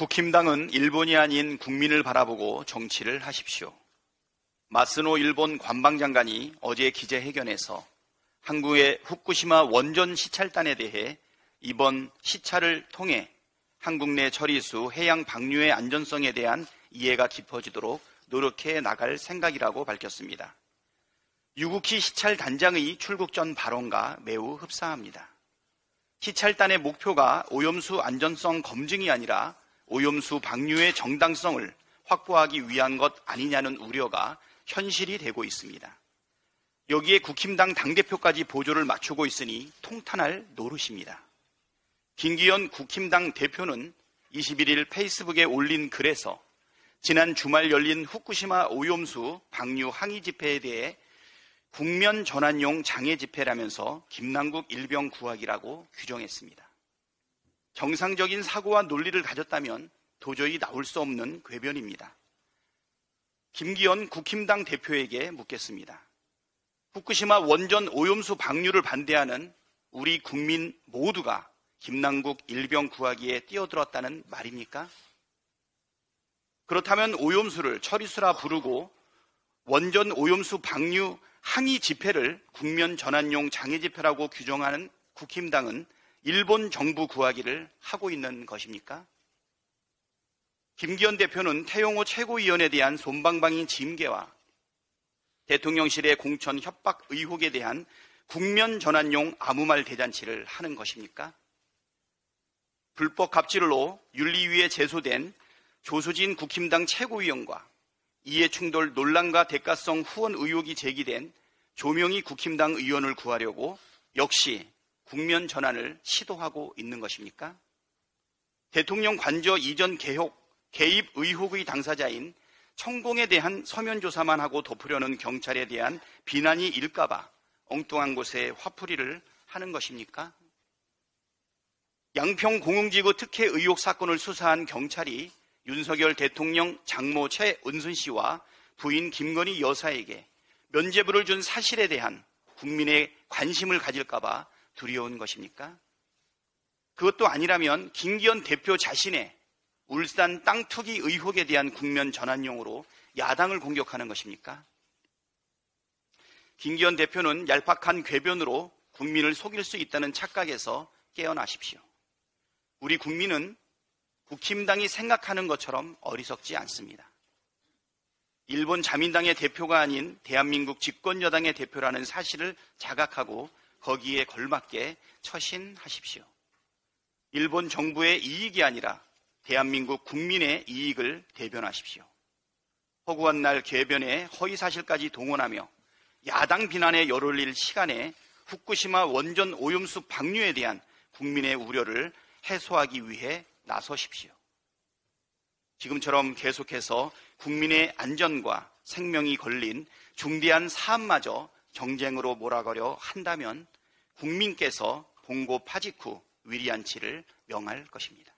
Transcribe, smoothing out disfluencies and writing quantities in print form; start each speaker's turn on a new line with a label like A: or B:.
A: 국힘당은 일본이 아닌 국민을 바라보고 정치를 하십시오. 마스노 일본 관방장관이 어제 기자회견에서 한국의 후쿠시마 원전 시찰단에 대해 이번 시찰을 통해 한국 내 처리수 해양 방류의 안전성에 대한 이해가 깊어지도록 노력해 나갈 생각이라고 밝혔습니다. 유국희 시찰단장의 출국 전 발언과 매우 흡사합니다. 시찰단의 목표가 오염수 안전성 검증이 아니라 오염수 방류의 정당성을 확보하기 위한 것 아니냐는 우려가 현실이 되고 있습니다. 여기에 국힘당 당대표까지 보조를 맞추고 있으니 통탄할 노릇입니다. 김기현 국힘당 대표는 21일 페이스북에 올린 글에서 지난 주말 열린 후쿠시마 오염수 방류 항의 집회에 대해 국면 전환용 장애 집회라면서 김남국 일병 구하기라고 규정했습니다. 정상적인 사고와 논리를 가졌다면 도저히 나올 수 없는 궤변입니다. 김기현 국힘당 대표에게 묻겠습니다. 후쿠시마 원전 오염수 방류를 반대하는 우리 국민 모두가 김남국 일병 구하기에 뛰어들었다는 말입니까? 그렇다면 오염수를 처리수라 부르고 원전 오염수 방류 항의 집회를 국면 전환용 장애 집회라고 규정하는 국힘당은 일본 정부 구하기를 하고 있는 것입니까? 김기현 대표는 태용호 최고위원에 대한 솜방방인 징계와 대통령실의 공천 협박 의혹에 대한 국면 전환용 아무 말 대잔치를 하는 것입니까? 불법 갑질로 윤리위에 제소된 조수진 국힘당 최고위원과 이해충돌 논란과 대가성 후원 의혹이 제기된 조명희 국힘당 의원을 구하려고 역시 국면 전환을 시도하고 있는 것입니까? 대통령 관저 이전 개입 의혹의 당사자인 천공에 대한 서면 조사만 하고 덮으려는 경찰에 대한 비난이 일까봐 엉뚱한 곳에 화풀이를 하는 것입니까? 양평 공흥지구 특혜 의혹 사건을 수사한 경찰이 윤석열 대통령 장모 최은순 씨와 부인 김건희 여사에게 면죄부를 준 사실에 대한 국민의 관심을 가질까봐 두려운 것입니까? 그것도 아니라면 김기현 대표 자신의 울산 땅 투기 의혹에 대한 국면 전환용으로 야당을 공격하는 것입니까? 김기현 대표는 얄팍한 궤변으로 국민을 속일 수 있다는 착각에서 깨어나십시오. 우리 국민은 국힘당이 생각하는 것처럼 어리석지 않습니다. 일본 자민당의 대표가 아닌 대한민국 집권여당의 대표라는 사실을 자각하고 거기에 걸맞게 처신하십시오. 일본 정부의 이익이 아니라 대한민국 국민의 이익을 대변하십시오. 허구한 날 궤변에 허위사실까지 동원하며 야당 비난에 열올릴 시간에 후쿠시마 원전 오염수 방류에 대한 국민의 우려를 해소하기 위해 나서십시오. 지금처럼 계속해서 국민의 안전과 생명이 걸린 중대한 사안마저 정쟁으로 몰아가려 한다면 국민께서 봉고 파직 후 위리안치를 명할 것입니다.